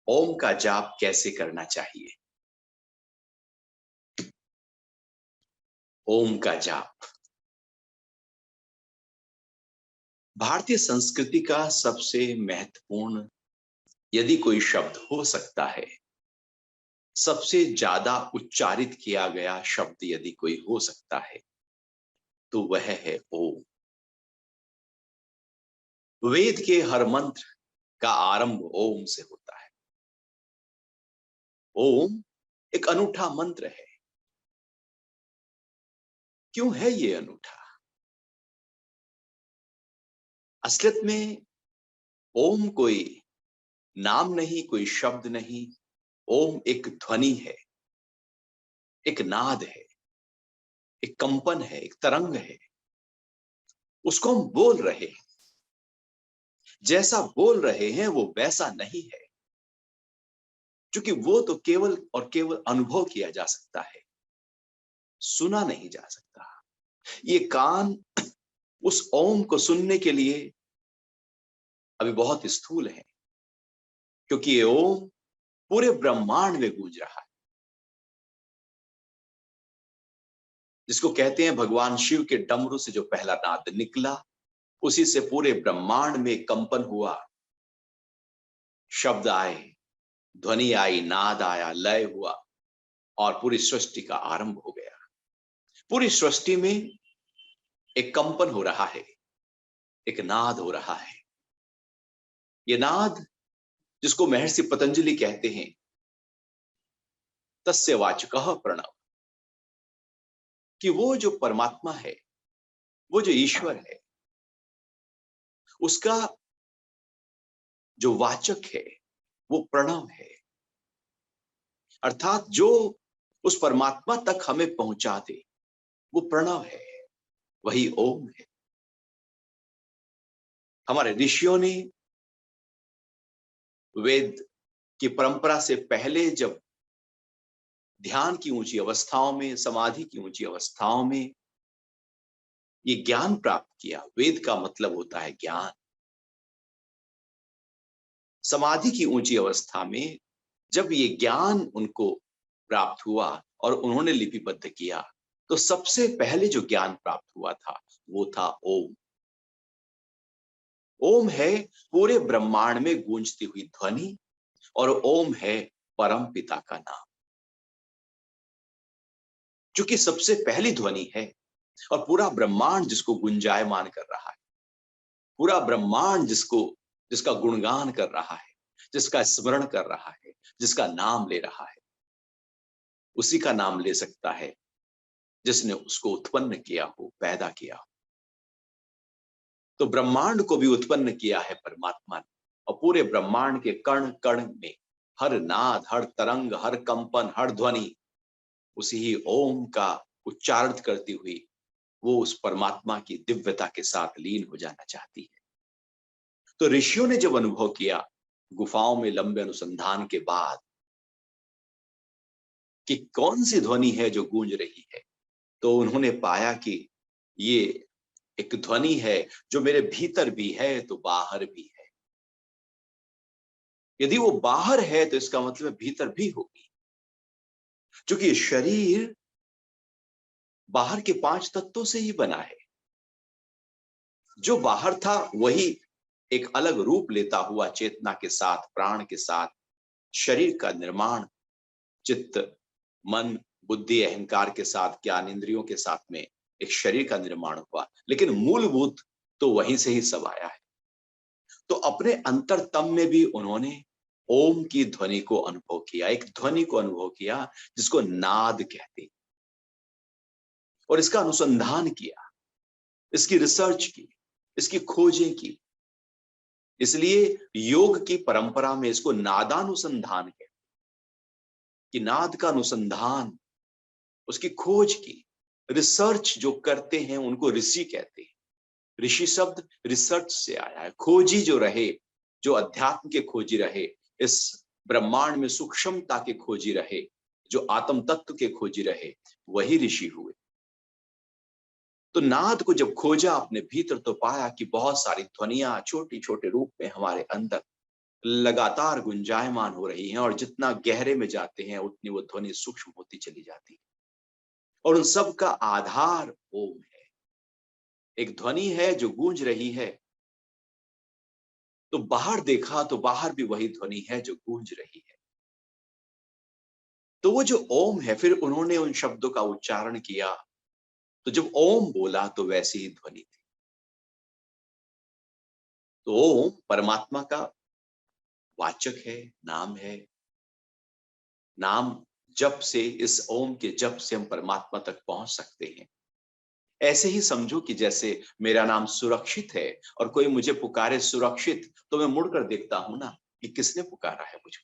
ओम का जाप कैसे करना चाहिए। ओम का जाप भारतीय संस्कृति का सबसे महत्वपूर्ण, यदि कोई शब्द हो सकता है, सबसे ज्यादा उच्चारित किया गया शब्द यदि कोई हो सकता है, तो वह है ओम। वेद के हर मंत्र का आरंभ ओम से होता है। ओम एक अनूठा मंत्र है। क्यों है ये अनूठा? असलियत में ओम कोई नाम नहीं, कोई शब्द नहीं। ओम एक ध्वनि है, एक नाद है, एक कंपन है, एक तरंग है। उसको हम बोल रहे हैं, जैसा बोल रहे हैं वो वैसा नहीं है, क्योंकि वो तो केवल और केवल अनुभव किया जा सकता है, सुना नहीं जा सकता। ये कान उस ओम को सुनने के लिए अभी बहुत स्थूल है, क्योंकि ये ओम पूरे ब्रह्मांड में गूंज रहा है। जिसको कहते हैं भगवान शिव के डमरू से जो पहला नाद निकला, उसी से पूरे ब्रह्मांड में कंपन हुआ, शब्द आए, ध्वनि आई, नाद आया, लय हुआ और पूरी सृष्टि का आरंभ हो गया। पूरी सृष्टि में एक कंपन हो रहा है, एक नाद हो रहा है। ये नाद जिसको महर्षि पतंजलि कहते हैं तस्य वाचकः प्रणव, कि वो जो परमात्मा है, वो जो ईश्वर है, उसका जो वाचक है वो प्रणव है। अर्थात जो उस परमात्मा तक हमें पहुंचा दे वो प्रणव है, वही ओम है। हमारे ऋषियों ने वेद की परंपरा से पहले जब ध्यान की ऊंची अवस्थाओं में, समाधि की ऊंची अवस्थाओं में ये ज्ञान प्राप्त किया। वेद का मतलब होता है ज्ञान। समाधि की ऊंची अवस्था में जब ये ज्ञान उनको प्राप्त हुआ और उन्होंने लिपिबद्ध किया, तो सबसे पहले जो ज्ञान प्राप्त हुआ था वो था ओम। ओम है पूरे ब्रह्मांड में गूंजती हुई ध्वनि, और ओम है परम पिता का नाम, क्योंकि सबसे पहली ध्वनि है और पूरा ब्रह्मांड जिसको गुंजायमान कर रहा है, पूरा ब्रह्मांड जिसका गुणगान कर रहा है, जिसका स्मरण कर रहा है, जिसका नाम ले रहा है, उसी का नाम ले सकता है जिसने उसको उत्पन्न किया हो, पैदा किया हो। तो ब्रह्मांड को भी उत्पन्न किया है परमात्मा ने, और पूरे ब्रह्मांड के कण कण में हर नाद, हर तरंग, हर कंपन, हर ध्वनि उसी ही ओम का उच्चारण करती हुई वो उस परमात्मा की दिव्यता के साथ लीन हो जाना चाहती है। तो ऋषियों ने जब अनुभव किया गुफाओं में लंबे अनुसंधान के बाद कि कौन सी ध्वनि है जो गूंज रही है, तो उन्होंने पाया कि ये एक ध्वनि है जो मेरे भीतर भी है तो बाहर भी है। यदि वो बाहर है तो इसका मतलब भीतर भी होगी, क्योंकि शरीर बाहर के 5 तत्वों से ही बना है। जो बाहर था वही एक अलग रूप लेता हुआ चेतना के साथ, प्राण के साथ शरीर का निर्माण चित्त, मन, बुद्धि, अहंकार के साथ, ज्ञान इंद्रियों के साथ में एक शरीर का निर्माण हुआ, लेकिन मूलभूत तो वहीं से ही सब आया है। तो अपने अंतरतम में भी उन्होंने ओम की ध्वनि को अनुभव किया, एक ध्वनि को अनुभव किया जिसको नाद कहते, और इसका अनुसंधान किया, इसकी रिसर्च की, इसकी खोजें की। इसलिए योग की परंपरा में इसको नादानुसंधान कहते, कि नाद का अनुसंधान, उसकी खोज की, रिसर्च जो करते हैं उनको ऋषि कहते हैं। ऋषि शब्द रिसर्च से आया है। खोजी जो रहे, जो अध्यात्म के खोजी रहे, इस ब्रह्मांड में सूक्ष्मता के खोजी रहे, जो आत्म तत्व के खोजी रहे, वही ऋषि हुए। तो नाद को जब खोजा अपने भीतर, तो पाया कि बहुत सारी ध्वनियां छोटी छोटे रूप में हमारे अंदर लगातार गुंजायमान हो रही हैं और जितना गहरे में जाते हैं उतनी वो ध्वनि सूक्ष्म होती चली जाती है और उन सब का आधार ओम है। एक ध्वनि है जो गूंज रही है, तो बाहर देखा तो बाहर भी वही ध्वनि है जो गूंज रही है। तो वो जो ओम है, फिर उन्होंने उन शब्दों का उच्चारण किया, तो जब ओम बोला तो वैसी ही ध्वनि थी। तो ओम परमात्मा का वाचक है, नाम है। नाम जप से, इस ओम के जप से हम परमात्मा तक पहुंच सकते हैं। ऐसे ही समझो कि जैसे मेरा नाम सुरक्षित है और कोई मुझे पुकारे सुरक्षित, तो मैं मुड़कर देखता हूं ना कि किसने पुकारा है मुझे।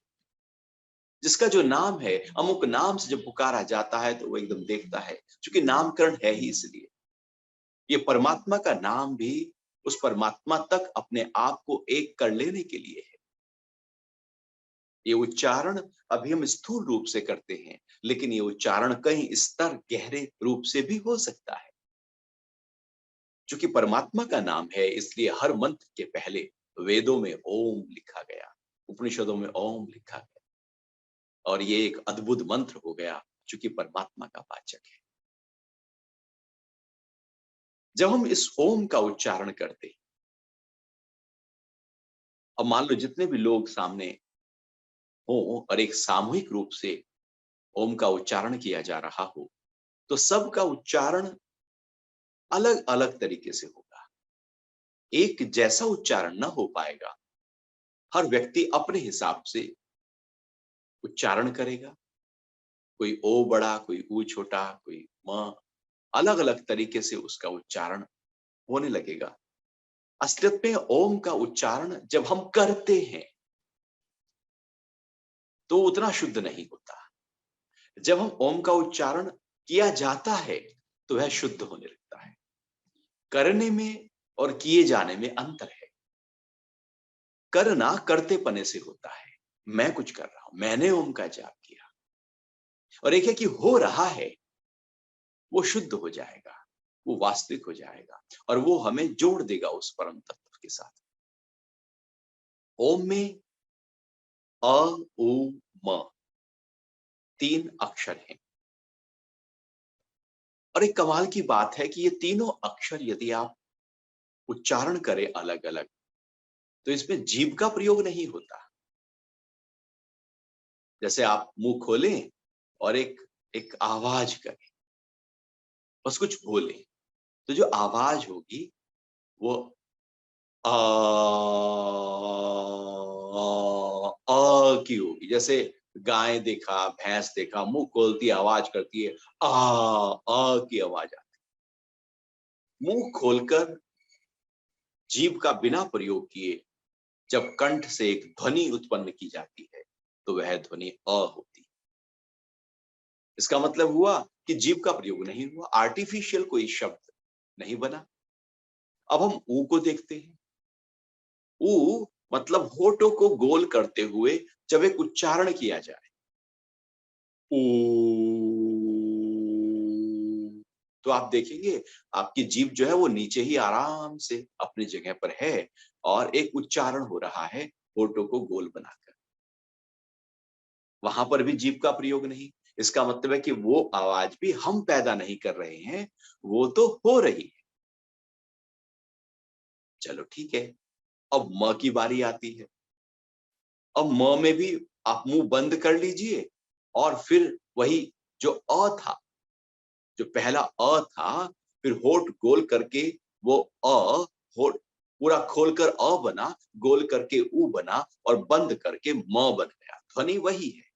जिसका जो नाम है, अमुक नाम से जब पुकारा जाता है तो वो एकदम देखता है, क्योंकि नामकरण है ही इसलिए। ये परमात्मा का नाम भी उस परमात्मा तक अपने आप को एक कर लेने के लिए है। ये उच्चारण अभी हम स्थूल रूप से करते हैं, लेकिन ये उच्चारण कई स्तर गहरे रूप से भी हो सकता है। क्योंकि परमात्मा का नाम है, इसलिए हर मंत्र के पहले वेदों में ओम लिखा गया, उपनिषदों में ओम लिखा गया, और ये एक अद्भुत मंत्र हो गया क्योंकि परमात्मा का वाचक है। जब हम इस ओम का उच्चारण करते हैं, अब मान लो जितने भी लोग सामने हो और एक सामूहिक रूप से ओम का उच्चारण किया जा रहा हो, तो सबका उच्चारण अलग अलग तरीके से होगा। एक जैसा उच्चारण न हो पाएगा। हर व्यक्ति अपने हिसाब से उच्चारण करेगा। कोई ओ बड़ा, कोई ऊ छोटा, कोई म, अलग अलग तरीके से उसका उच्चारण होने लगेगा। असलियत में ओम का उच्चारण जब हम करते हैं तो उतना शुद्ध नहीं होता। जब हम ओम का उच्चारण किया जाता है तो वह शुद्ध होने लगता है। करने में और किए जाने में अंतर है। करना करते पने से होता है, मैं कुछ कर रहा हूं, मैंने ओम का जाप किया। और एक है कि हो रहा है, वो शुद्ध हो जाएगा, वो वास्तविक हो जाएगा और वो हमें जोड़ देगा उस परम तत्व के साथ। ओम में अ, उ, म 3 अक्षर हैं। और एक कमाल की बात है कि ये तीनों अक्षर यदि आप उच्चारण करें अलग अलग, तो इसमें जीभ का प्रयोग नहीं होता। जैसे आप मुंह खोलें और एक एक आवाज करें, बस कुछ बोलें, तो जो आवाज होगी वो आ, की होगी। जैसे गाय देखा, भैंस देखा, मुंह खोलती है, आवाज करती है, आ की आवाज आती है। मुंह खोलकर जीभ का बिना प्रयोग किए जब कंठ से एक ध्वनि उत्पन्न की जाती है, तो वह ध्वनि अ होती है। इसका मतलब हुआ कि जीभ का प्रयोग नहीं हुआ, आर्टिफिशियल कोई शब्द नहीं बना। अब हम ऊ को देखते हैं। ऊ मतलब होठों को गोल करते हुए जब एक उच्चारण किया जाए, ऊ, तो आप देखेंगे आपकी जीभ जो है वो नीचे ही आराम से अपनी जगह पर है और एक उच्चारण हो रहा है होठों को गोल बनाकर। वहां पर भी जीभ का प्रयोग नहीं। इसका मतलब है कि वो आवाज भी हम पैदा नहीं कर रहे हैं, वो तो हो रही है। चलो ठीक है। अब म की बारी आती है। अब म में भी आप मुंह बंद कर लीजिए और फिर वही जो अ था, जो पहला अ था, फिर होठ गोल करके वो अ, होठ पूरा खोलकर अ बना, गोल करके ऊ बना और बंद करके म बन गया। ध्वनि वही है।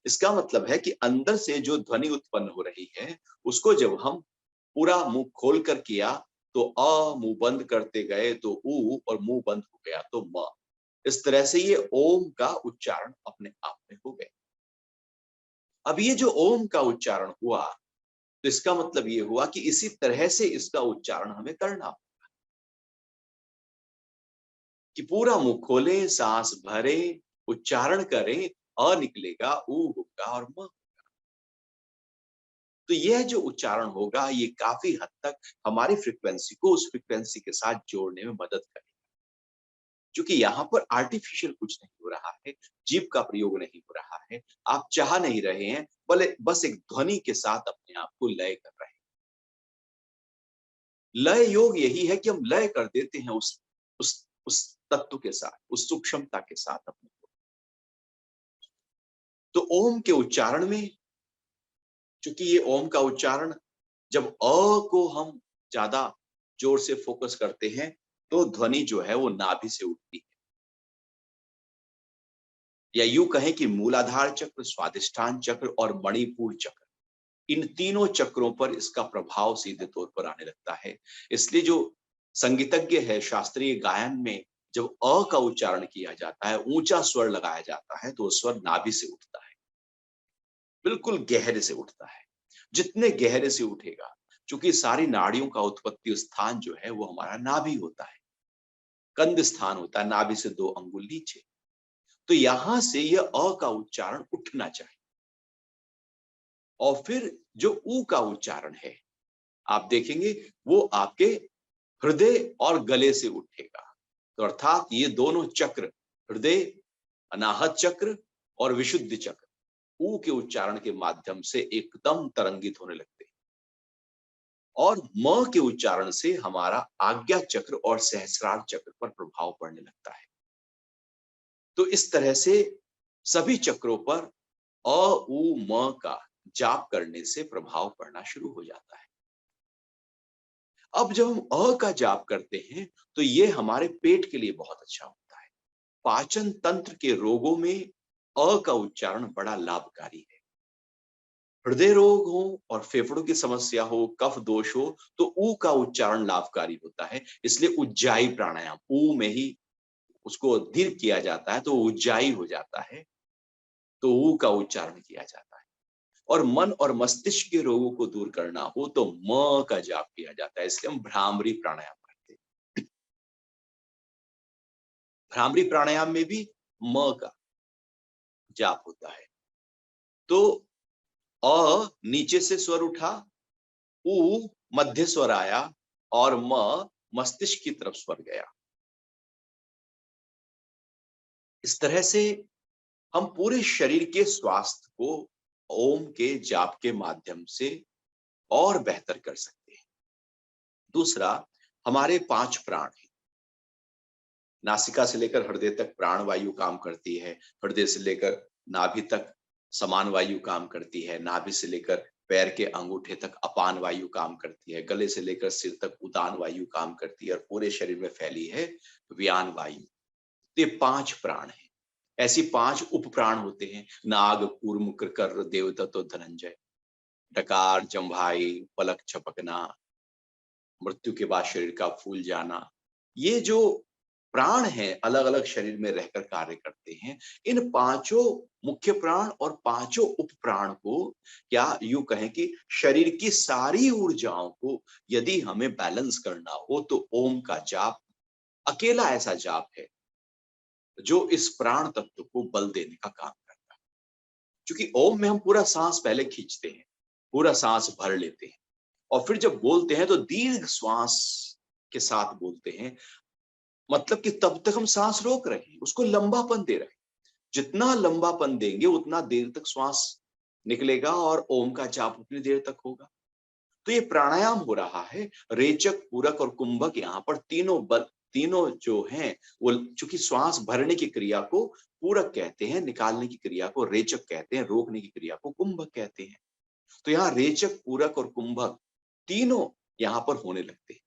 इसका मतलब है कि अंदर से जो ध्वनि उत्पन्न हो रही है, उसको जब हम पूरा मुंह खोल कर किया तो अ, मुंह बंद करते गए तो ऊ और मुंह बंद हो गया तो म। इस तरह से ये ओम का उच्चारण अपने आप में हो गया। अब ये जो ओम का उच्चारण हुआ, तो इसका मतलब ये हुआ कि इसी तरह से इसका उच्चारण हमें करना, कि पूरा मुंह खोलें, सांस भरें, उच्चारण करें, अ निकलेगा, ऊ होगा और म। तो यह जो उच्चारण होगा ये काफी हद तक हमारी फ्रीक्वेंसी को उस फ्रीक्वेंसी के साथ जोड़ने में मदद करेगा। क्योंकि यहाँ पर आर्टिफिशियल कुछ नहीं हो रहा है, जीभ का प्रयोग नहीं हो रहा है, आप चाह नहीं रहे हैं, भले बस एक ध्वनि के साथ अपने आप को लय कर रहे हैं। लय योग यही है कि हम लय कर देते हैं उस तत्व के साथ, उस सूक्ष्मता के साथ अपने को। तो ओम के उच्चारण में, चूंकि ये ओम का उच्चारण जब को हम ज्यादा जोर से फोकस करते हैं तो ध्वनि जो है वो नाभि से उठती है, या यूं कहें कि मूलाधार चक्र, स्वादिष्ठान चक्र और मणिपुर चक्र, इन तीनों चक्रों पर इसका प्रभाव सीधे तौर पर आने लगता है। इसलिए जो संगीतज्ञ है, शास्त्रीय गायन में जब का उच्चारण किया जाता है, ऊंचा स्वर लगाया जाता है, तो वो स्वर नाभि से उठता है, बिल्कुल गहरे से उठता है। जितने गहरे से उठेगा, क्योंकि सारी नाड़ियों का उत्पत्ति स्थान जो है वो हमारा नाभि होता है, कंद स्थान होता है, नाभि से 2 अंगुल नीचे। तो यहां से यह का उच्चारण उठना चाहिए। और फिर जो ऊ का उच्चारण है, आप देखेंगे वो आपके हृदय और गले से उठेगा। तो अर्थात ये दोनों चक्र, हृदय, अनाहत चक्र और विशुद्धि चक्र, ऊ के उच्चारण के माध्यम से एकदम तरंगित होने लगते हैं। और म के उच्चारण से हमारा आज्ञा चक्र और सहस्रार चक्र पर प्रभाव पड़ने लगता है। तो इस तरह से सभी चक्रों पर अ उ म का जाप करने से प्रभाव पड़ना शुरू हो जाता है। अब जब हम का जाप करते हैं तो ये हमारे पेट के लिए बहुत अच्छा होता है। पाचन तंत्र के रोगों में का उच्चारण बड़ा लाभकारी है। हृदय रोग हो और फेफड़ों की समस्या हो, कफ दोष हो, तो ऊ का उच्चारण लाभकारी होता है। इसलिए उज्जाई प्राणायाम, ऊ में ही उसको दीर्घ किया जाता है तो उज्जाई हो जाता है, तो ऊ का उच्चारण किया जाता है। और मन और मस्तिष्क के रोगों को दूर करना हो तो म का जाप किया जाता है, इसलिए हम भ्रामरी प्राणायाम करते हैं। भ्रामरी प्राणायाम में भी म का जाप होता है। तो नीचे से स्वर उठा, ऊ मध्य स्वर आया और म मस्तिष्क की तरफ स्वर गया। इस तरह से हम पूरे शरीर के स्वास्थ्य को ओम के जाप के माध्यम से और बेहतर कर सकते हैं। दूसरा, हमारे 5 प्राण हैं। नासिका से लेकर हृदय तक प्राण वायु काम करती है, हृदय से लेकर नाभि तक समान वायु काम करती है, नाभि से लेकर पैर के अंगूठे तक अपान वायु काम करती है, गले से लेकर सिर तक उदान वायु काम करती है और पूरे शरीर में फैली है व्यान वायु। ये 5 प्राण हैं। ऐसी 5 उप प्राण होते हैं, नाग, कूर्म, कृकर, देवदत्त और धनंजय। डकार, जम्भाई, पलक झपकना, मृत्यु के बाद शरीर का फूल जाना, ये जो प्राण हैं अलग अलग शरीर में रहकर कार्य करते हैं। इन पांचों मुख्य प्राण और पांचों उप प्राण को, क्या यूं कहें कि शरीर की सारी ऊर्जाओं को यदि हमें बैलेंस करना हो तो ओम का जाप अकेला ऐसा जाप है जो इस प्राण तत्व को बल देने का काम करता है। क्योंकि ओम में हम पूरा सांस पहले खींचते हैं, पूरा सांस भर लेते हैं और फिर जब बोलते हैं तो दीर्घ श्वास के साथ बोलते हैं। मतलब कि तब तक हम सांस रोक रहे हैं, उसको लंबापन दे रहे हैं। जितना लंबापन देंगे उतना देर तक श्वास निकलेगा और ओम का जाप उतनी देर तक होगा। तो ये प्राणायाम हो रहा है। रेचक, पूरक और कुंभक, यहाँ पर तीनों जो हैं वो, चूंकि श्वास भरने की क्रिया को पूरक कहते हैं, निकालने की क्रिया को रेचक कहते हैं, रोकने की क्रिया को कुंभक कहते हैं। तो यहाँ रेचक, पूरक और कुंभक तीनों यहाँ पर होने लगते हैं।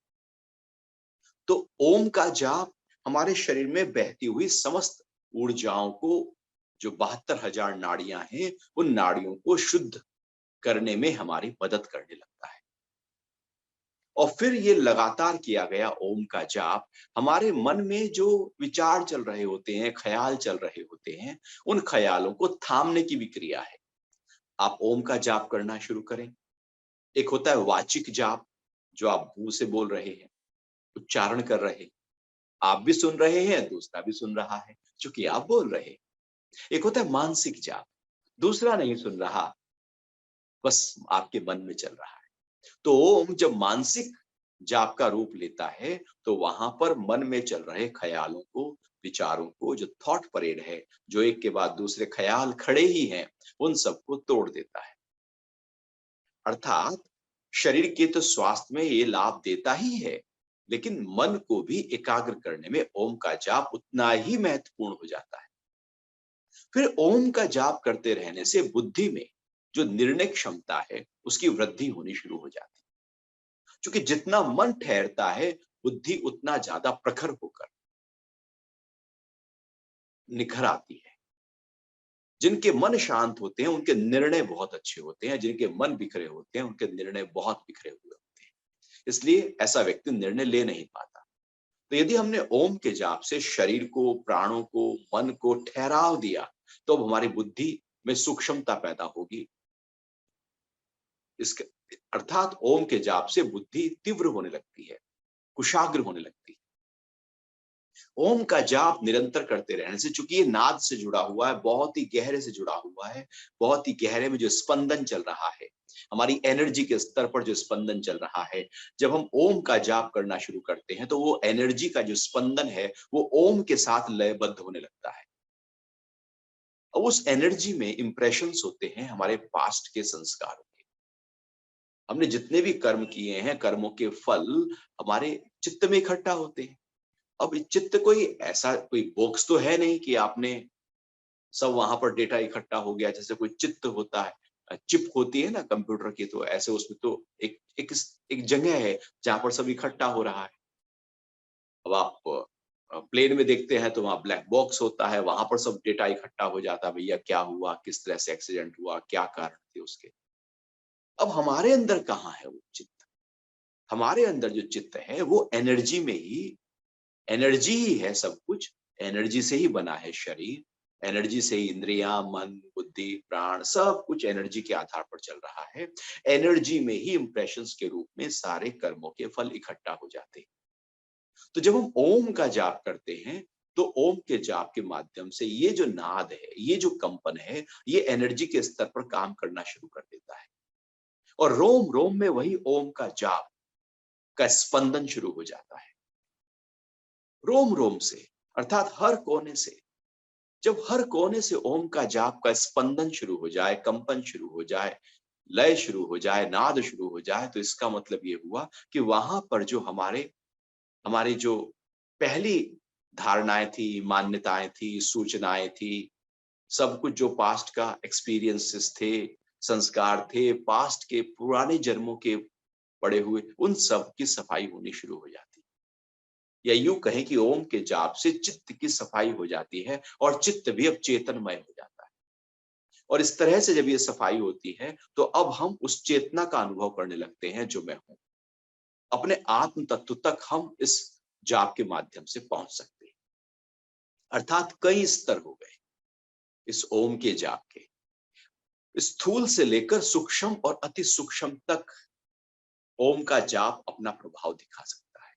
तो ओम का जाप हमारे शरीर में बहती हुई समस्त ऊर्जाओं को, जो 72,000 नाड़ियां हैं, उन नाड़ियों को शुद्ध करने में हमारी मदद करने लगता है। और फिर ये लगातार किया गया ओम का जाप हमारे मन में जो विचार चल रहे होते हैं, ख्याल चल रहे होते हैं, उन ख्यालों को थामने की भी क्रिया है। आप ओम का जाप करना शुरू करें। एक होता है वाचिक जाप, जो आप मुंह से बोल रहे हैं, उच्चारण कर रहे हैं, आप भी सुन रहे हैं, दूसरा भी सुन रहा है क्योंकि आप बोल रहे हैं। एक होता है मानसिक जाप, दूसरा नहीं सुन रहा, बस आपके मन में चल रहा है। तो ओम जब मानसिक जाप का रूप लेता है तो वहां पर मन में चल रहे ख्यालों को, विचारों को, जो थॉट परेड है, जो एक के बाद दूसरे ख्याल खड़े ही हैं, उन सबको तोड़ देता है। अर्थात शरीर के तो स्वास्थ्य में ये लाभ देता ही है, लेकिन मन को भी एकाग्र करने में ओम का जाप उतना ही महत्वपूर्ण हो जाता है। फिर ओम का जाप करते रहने से बुद्धि में जो निर्णय क्षमता है उसकी वृद्धि होनी शुरू हो जाती है। क्योंकि जितना मन ठहरता है, बुद्धि उतना ज्यादा प्रखर होकर निखर आती है। जिनके मन शांत होते हैं उनके निर्णय बहुत अच्छे होते हैं, जिनके मन बिखरे होते हैं उनके निर्णय बहुत बिखरे हुए होते हैं। इसलिए ऐसा व्यक्ति निर्णय ले नहीं पाता। तो यदि हमने ओम के जाप से शरीर को, प्राणों को, मन को ठहराव दिया, तो अब हमारी बुद्धि में सूक्ष्मता पैदा होगी। इसके अर्थात ओम के जाप से बुद्धि तीव्र होने लगती है, कुशाग्र होने लगती है। ओम का जाप निरंतर करते रहने से, चूंकि ये नाद से जुड़ा हुआ है, बहुत ही गहरे से जुड़ा हुआ है, बहुत ही गहरे में जो स्पंदन चल रहा है, हमारी एनर्जी के स्तर पर जो स्पंदन चल रहा है, जब हम ओम का जाप करना शुरू करते हैं तो वो एनर्जी का जो स्पंदन है वो ओम के साथ लयबद्ध होने लगता है। और उस एनर्जी में इंप्रेशंस होते हैं हमारे पास्ट के संस्कारों के। हमने जितने भी कर्म किए हैं, कर्मों के फल हमारे चित्त में इकट्ठा होते हैं। अब चित्त कोई ऐसा कोई बॉक्स तो है नहीं कि आपने सब वहां पर डेटा इकट्ठा हो गया, जैसे कोई चित्त होता है, चिप होती है ना कंप्यूटर की, तो ऐसे उसमें तो एक जगह है जहां पर सब इकट्ठा हो रहा है। अब आप प्लेन में देखते हैं तो वहां ब्लैक बॉक्स होता है, वहां पर सब डेटा इकट्ठा हो जाता है, भैया क्या हुआ, किस तरह से एक्सीडेंट हुआ, क्या कारण थे उसके। अब हमारे अंदर कहाँ है वो चित्त? हमारे अंदर जो चित्त है वो एनर्जी में ही, एनर्जी ही है सब कुछ। एनर्जी से ही बना है शरीर, एनर्जी से ही इंद्रियां, मन, बुद्धि, प्राण, सब कुछ एनर्जी के आधार पर चल रहा है। एनर्जी में ही इंप्रेशंस के रूप में सारे कर्मों के फल इकट्ठा हो जाते हैं। तो जब हम ओम का जाप करते हैं तो ओम के जाप के माध्यम से ये जो नाद है, ये जो कंपन है, ये एनर्जी के स्तर पर काम करना शुरू कर देता है और रोम रोम में वही ओम का जाप का स्पंदन शुरू हो जाता है। रोम रोम से, अर्थात हर कोने से। जब हर कोने से ओम का जाप का स्पंदन शुरू हो जाए, कंपन शुरू हो जाए, लय शुरू हो जाए, नाद शुरू हो जाए, तो इसका मतलब ये हुआ कि वहां पर जो हमारे हमारी जो पहली धारणाएं थी, मान्यताएं थी, सूचनाएं थी, सब कुछ जो पास्ट का एक्सपीरियंसेस थे, संस्कार थे, पास्ट के पुराने जन्मों के पड़े हुए, उन सब की सफाई होनी शुरू हो जाती। या यूं कहें कि ओम के जाप से चित्त की सफाई हो जाती है और चित्त भी अब चेतनमय हो जाता है। और इस तरह से जब ये सफाई होती है तो अब हम उस चेतना का अनुभव करने लगते हैं जो मैं हूं। अपने आत्म तत्व तक हम इस जाप के माध्यम से पहुंच सकते हैं। अर्थात कई स्तर हो गए इस ओम के जाप के, स्थूल से लेकर सूक्ष्म और अति सूक्ष्म तक ओम का जाप अपना प्रभाव दिखा सकता है।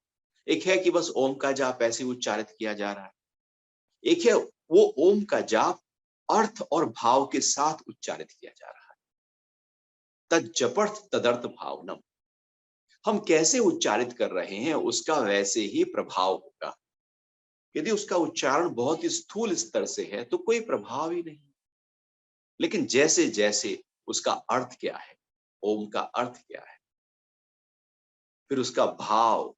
एक है कि बस ओम का जाप ऐसे उच्चारित किया जा रहा है, एक है वो ओम का जाप अर्थ और भाव के साथ उच्चारित किया जा रहा है। तज्जपर्थ तदर्थ भावनम, हम कैसे उच्चारित कर रहे हैं उसका वैसे ही प्रभाव होगा। यदि उसका उच्चारण बहुत ही स्थूल स्तर से है तो कोई प्रभाव ही नहीं, लेकिन जैसे जैसे उसका अर्थ क्या है, ओम का अर्थ क्या है, फिर उसका भाव,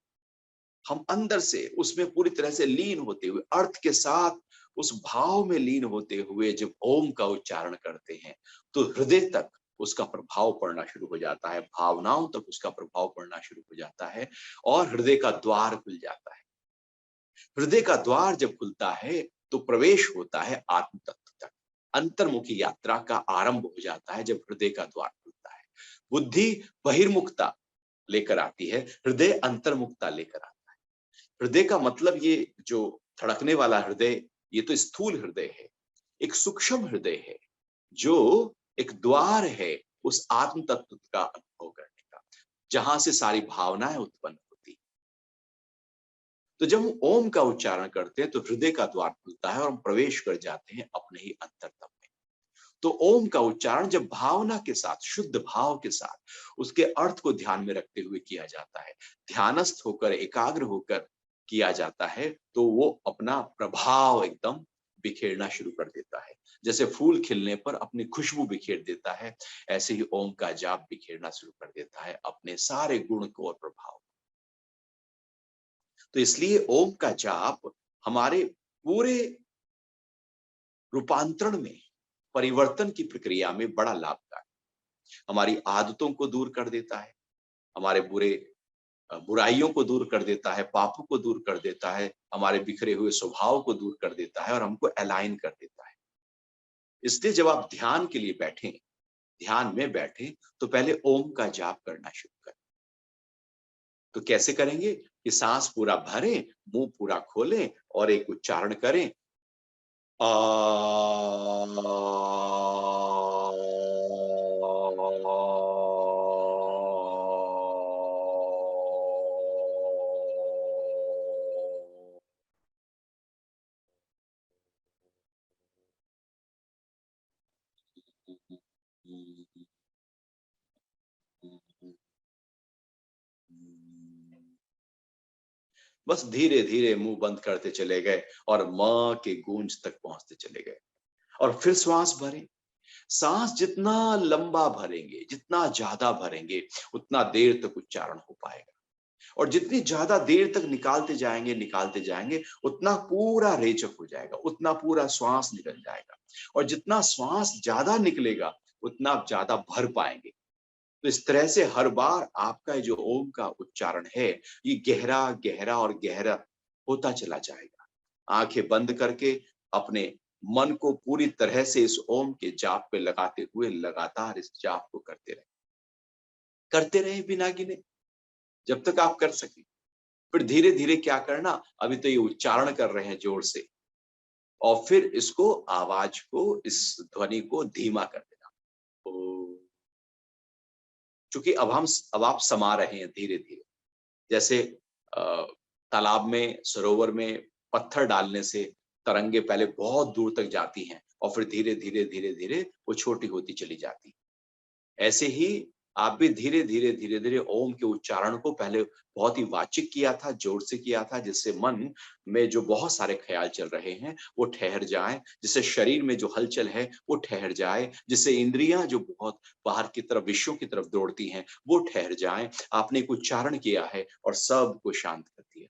हम अंदर से उसमें पूरी तरह से लीन होते हुए, अर्थ के साथ उस भाव में लीन होते हुए जब ओम का उच्चारण करते हैं तो हृदय तक उसका प्रभाव पड़ना शुरू हो जाता है, भावनाओं तक उसका प्रभाव पड़ना शुरू हो जाता है और हृदय का द्वार खुल जाता है। हृदय का द्वार जब खुलता है तो प्रवेश होता है आत्म तत्व तक। अंतर्मुखी यात्रा का आरंभ हो जाता है जब हृदय का द्वार खुलता है। बुद्धि बहिर्मुखता लेकर आती है, हृदय अंतर्मुखता लेकर आता है। हृदय का मतलब ये जो धड़कने वाला हृदय, ये तो स्थूल हृदय है। एक सूक्ष्म हृदय है जो एक द्वार है उस आत्म तत्व का अनुभव करने का, जहां से सारी भावनाएं उत्पन्न होती। तो जब हम ओम का उच्चारण करते हैं तो हृदय का द्वार खुलता है और हम प्रवेश कर जाते हैं अपने ही अंतरतम में। तो ओम का उच्चारण जब भावना के साथ, शुद्ध भाव के साथ, उसके अर्थ को ध्यान में रखते हुए किया जाता है, ध्यानस्थ होकर, एकाग्र होकर किया जाता है, तो वो अपना प्रभाव एकदम बिखेरना शुरू कर देता है। जैसे फूल खिलने पर अपनी खुशबू बिखेर देता है, ऐसे ही ओम का जाप बिखेरना शुरू कर देता है अपने सारे गुण को और प्रभाव। तो इसलिए ओम का जाप हमारे पूरे रूपांतरण में, परिवर्तन की प्रक्रिया में बड़ा लाभकारी, हमारी आदतों को दूर कर देता है, हमारे बुराइयों को दूर कर देता है, पापों को दूर कर देता है, हमारे बिखरे हुए स्वभाव को दूर कर देता है और हमको अलाइन कर देता है। इसलिए जब आप ध्यान के लिए बैठें, ध्यान में बैठें, तो पहले ओम का जाप करना शुरू करें। तो कैसे करेंगे कि सांस पूरा भरें, मुंह पूरा खोलें और एक उच्चारण करें, आ। बस धीरे धीरे मुंह बंद करते चले गए और मां के गूंज तक पहुंचते चले गए। और फिर श्वास भरें। सांस जितना लंबा भरेंगे, जितना ज्यादा भरेंगे, उतना देर तक उच्चारण हो पाएगा। और जितनी ज्यादा देर तक निकालते जाएंगे, उतना पूरा रेचक हो जाएगा, उतना पूरा श्वास निकल जाएगा। और जितना श्वास ज्यादा निकलेगा, उतना आप ज्यादा भर पाएंगे। तो इस तरह से हर बार आपका जो ओम का उच्चारण है, ये गहरा गहरा और गहरा होता चला जाएगा। आंखें बंद करके अपने मन को पूरी तरह से इस ओम के जाप पे लगाते हुए लगातार इस जाप को करते रहे बिना गिने, जब तक आप कर सके। फिर धीरे धीरे क्या करना, अभी तो ये उच्चारण कर रहे हैं जोर से, और फिर इसको, आवाज को, इस ध्वनि को धीमा कर देना। ओ, चूंकि अब आप समा रहे हैं धीरे धीरे, जैसे तालाब में, सरोवर में पत्थर डालने से तरंगे पहले बहुत दूर तक जाती हैं और फिर धीरे धीरे धीरे धीरे वो छोटी होती चली जाती है। ऐसे ही आप भी धीरे धीरे धीरे धीरे ओम के उच्चारण को पहले बहुत ही वाचिक किया था, जोर से किया था, जिससे मन में जो बहुत सारे ख्याल चल रहे हैं वो ठहर जाएं, जिससे शरीर में जो हलचल है वो ठहर जाए, जिससे इंद्रियां जो बहुत बाहर की तरफ, विषयों की तरफ दौड़ती हैं, वो ठहर जाएं। आपने एक उच्चारण किया है और सब को शांत कर दिया।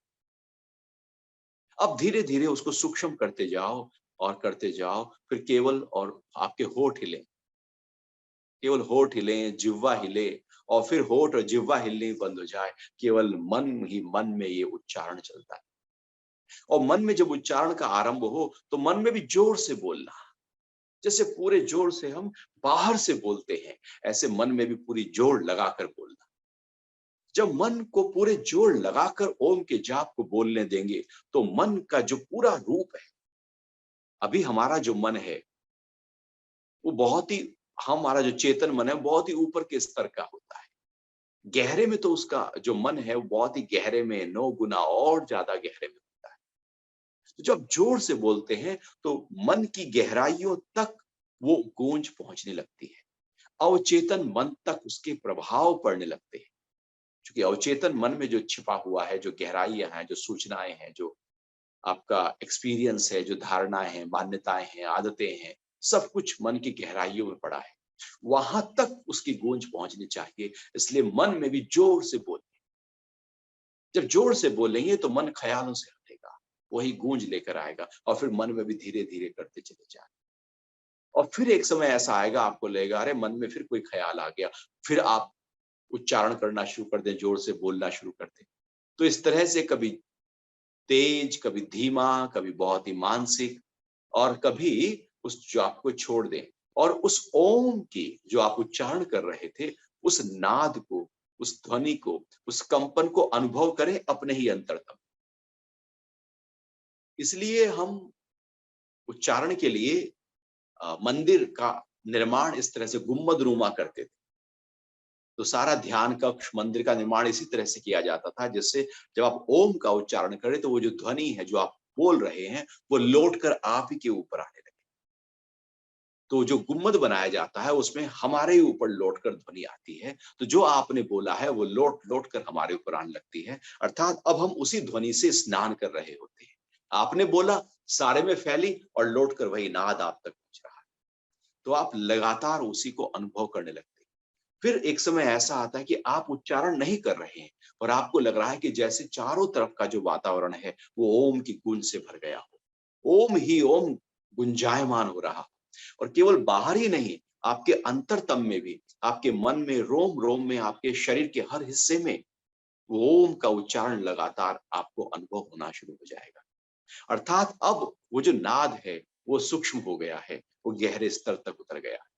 अब धीरे धीरे उसको सूक्ष्म करते जाओ और करते जाओ, फिर केवल और आपके होठ हिले, केवल होठ हिले, जिह्वा हिले, और फिर होठ और जिह्वा हिलने ही बंद हो जाए, केवल मन ही मन में ये उच्चारण चलता है। और मन में जब उच्चारण का आरंभ हो तो मन में भी जोर से बोलना, जैसे पूरे जोर से हम बाहर से बोलते हैं, ऐसे मन में भी पूरी जोर लगाकर बोलना। जब मन को पूरे जोर लगाकर ओम के जाप को बोलने देंगे, तो मन का जो पूरा रूप है, अभी हमारा जो मन है वो बहुत ही, हमारा जो चेतन मन है बहुत ही ऊपर के स्तर का होता है। गहरे में तो उसका जो मन है वो बहुत ही गहरे में, 9 गुना और ज्यादा गहरे में होता है। तो जब जोर से बोलते हैं तो मन की गहराइयों तक वो गूंज पहुंचने लगती है, अवचेतन मन तक उसके प्रभाव पड़ने लगते हैं। क्योंकि अवचेतन मन में जो छिपा हुआ है, जो गहराइयां हैं, जो सूचनाएं हैं, जो आपका एक्सपीरियंस है, जो धारणाएं हैं, मान्यताएं हैं, आदतें हैं, सब कुछ मन की गहराइयों में पड़ा है। वहां तक उसकी गूंज पहुंचनी चाहिए, इसलिए मन में भी जोर से बोले। जब जोर से बोलेंगे तो मन ख्यालों से हटेगा, वही गूंज लेकर आएगा, और फिर मन में भी धीरे धीरे करते चले जाए। और फिर एक समय ऐसा आएगा, आपको लगेगा अरे मन में फिर कोई ख्याल आ गया, फिर आप उच्चारण करना शुरू कर दें, जोर से बोलना शुरू कर दें। तो इस तरह से कभी तेज, कभी धीमा, कभी बहुत ही मानसिक, और कभी उस जाप को छोड़ दें और उस ओम की जो आप उच्चारण कर रहे थे, उस नाद को, उस ध्वनि को, उस कंपन को अनुभव करें अपने ही अंतरतम। इसलिए हम उच्चारण के लिए मंदिर का निर्माण इस तरह से गुम्बद नुमा करते थे। तो सारा ध्यान कक्ष, मंदिर का निर्माण इसी तरह से किया जाता था, जिससे जब आप ओम का उच्चारण करें तो वो जो ध्वनि है, जो आप बोल रहे हैं, वो लौट कर आप ही के ऊपर आने लगे। तो जो गुम्बद बनाया जाता है उसमें हमारे ऊपर लौटकर ध्वनि आती है। तो जो आपने बोला है वो लौट कर हमारे ऊपर आने लगती है, अर्थात अब हम उसी ध्वनि से स्नान कर रहे होते हैं। आपने बोला, सारे में फैली और लौट कर वही नाद आप तक पहुंच रहा है। तो आप लगातार उसी को अनुभव करने लगते हैं। फिर एक समय ऐसा आता है कि आप उच्चारण नहीं कर रहे हैं और आपको लग रहा है कि जैसे चारों तरफ का जो वातावरण है वो ओम की गूंज से भर गया हो। ओम ही ओम गुंजायमान हो रहा हो। और केवल बाहर ही नहीं, आपके अंतरतम में भी, आपके मन में, रोम रोम में, आपके शरीर के हर हिस्से में वो ओम का उच्चारण लगातार आपको अनुभव होना शुरू हो जाएगा। अर्थात अब वो जो नाद है वो सूक्ष्म हो गया है, वो गहरे स्तर तक उतर गया है।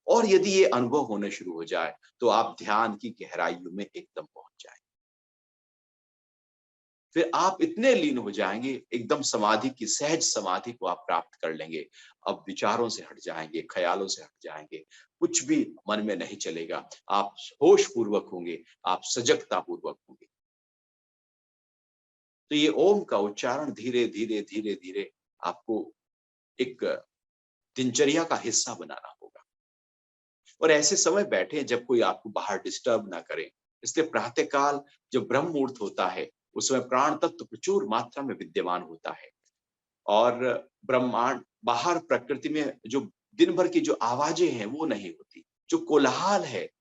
और यदि ये अनुभव होने शुरू हो जाए तो आप ध्यान की गहराइयों में एकदम पहुंच जाएं। फिर आप इतने लीन हो जाएंगे, एकदम समाधि की, सहज समाधि को आप प्राप्त कर लेंगे। अब विचारों से हट जाएंगे, ख्यालों से हट जाएंगे, कुछ भी मन में नहीं चलेगा। आप होश पूर्वक होंगे, आप सजगता पूर्वक होंगे। तो ये ओम का उच्चारण धीरे धीरे धीरे धीरे आपको एक दिनचर्या का हिस्सा बनाना होगा। और ऐसे समय बैठे जब कोई आपको बाहर डिस्टर्ब ना करे। इसलिए प्रातःकाल जो ब्रह्म मुहूर्त होता है, उसमें प्राण तत्व प्रचुर मात्रा में विद्यमान होता है। और ब्रह्मांड, बाहर प्रकृति में जो दिन भर की जो आवाजें हैं वो नहीं होती। जो कोलाहल है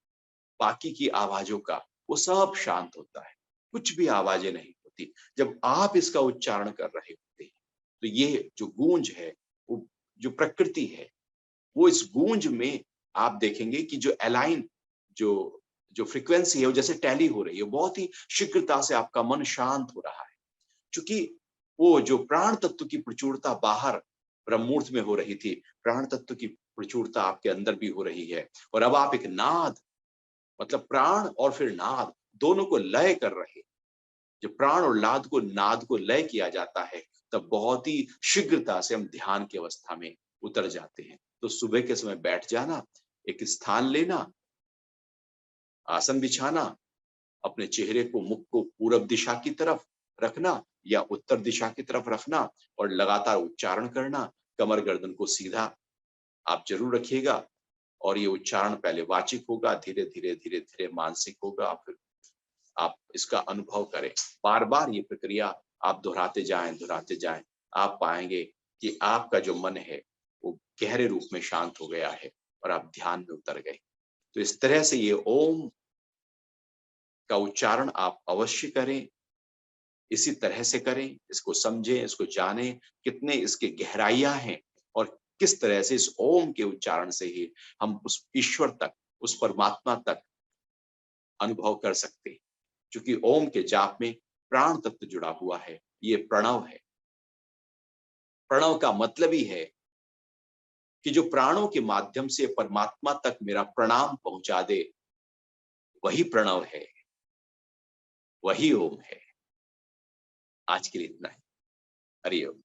बाकी की आवाजों का, वो सब शांत होता है। कुछ भी आवाजें नहीं होती जब आप इसका उच्चारण कर रहे होते हैं। तो ये जो गूंज है, वो जो प्रकृति है, वो इस गूंज में आप देखेंगे कि जो अलाइन, जो जो फ्रीक्वेंसी है वो जैसे टैली हो रही है। बहुत ही शीघ्रता से आपका मन शांत हो रहा है। क्योंकि वो जो प्राण तत्व की प्रचुरता बाहर ब्रह्ममुहूर्त में हो रही थी, प्राण तत्व की प्रचुरता आपके अंदर भी हो रही है। और अब आप एक नाद, मतलब प्राण और फिर नाद दोनों को लय कर रहे। जब प्राण और नाद को लय किया जाता है, तब बहुत ही शीघ्रता से हम ध्यान की अवस्था में उतर जाते हैं। तो सुबह के समय बैठ जाना, एक स्थान लेना, आसन बिछाना, अपने चेहरे को, मुख को पूरब दिशा की तरफ रखना या उत्तर दिशा की तरफ रखना और लगातार उच्चारण करना। कमर गर्दन को सीधा आप जरूर रखिएगा। और ये उच्चारण पहले वाचिक होगा, धीरे धीरे धीरे धीरे मानसिक होगा, फिर आप इसका अनुभव करें। बार बार ये प्रक्रिया आप दोहराते जाएं। आप पाएंगे कि आपका जो मन है वो गहरे रूप में शांत हो गया है और आप ध्यान में उतर गए। तो इस तरह से ये ओम का उच्चारण आप अवश्य करें। इसी तरह से करें, इसको समझें, इसको जानें, कितने इसके गहराइयां हैं और किस तरह से इस ओम के उच्चारण से ही हम उस ईश्वर तक, उस परमात्मा तक अनुभव कर सकते हैं। क्योंकि ओम के जाप में प्राण तत्व जुड़ा हुआ है। ये प्रणव है। प्रणव का मतलब ही है कि जो प्राणों के माध्यम से परमात्मा तक मेरा प्रणाम पहुंचा दे, वही प्रणव है, वही ओम है। आज के लिए इतना ही। हरि ओम।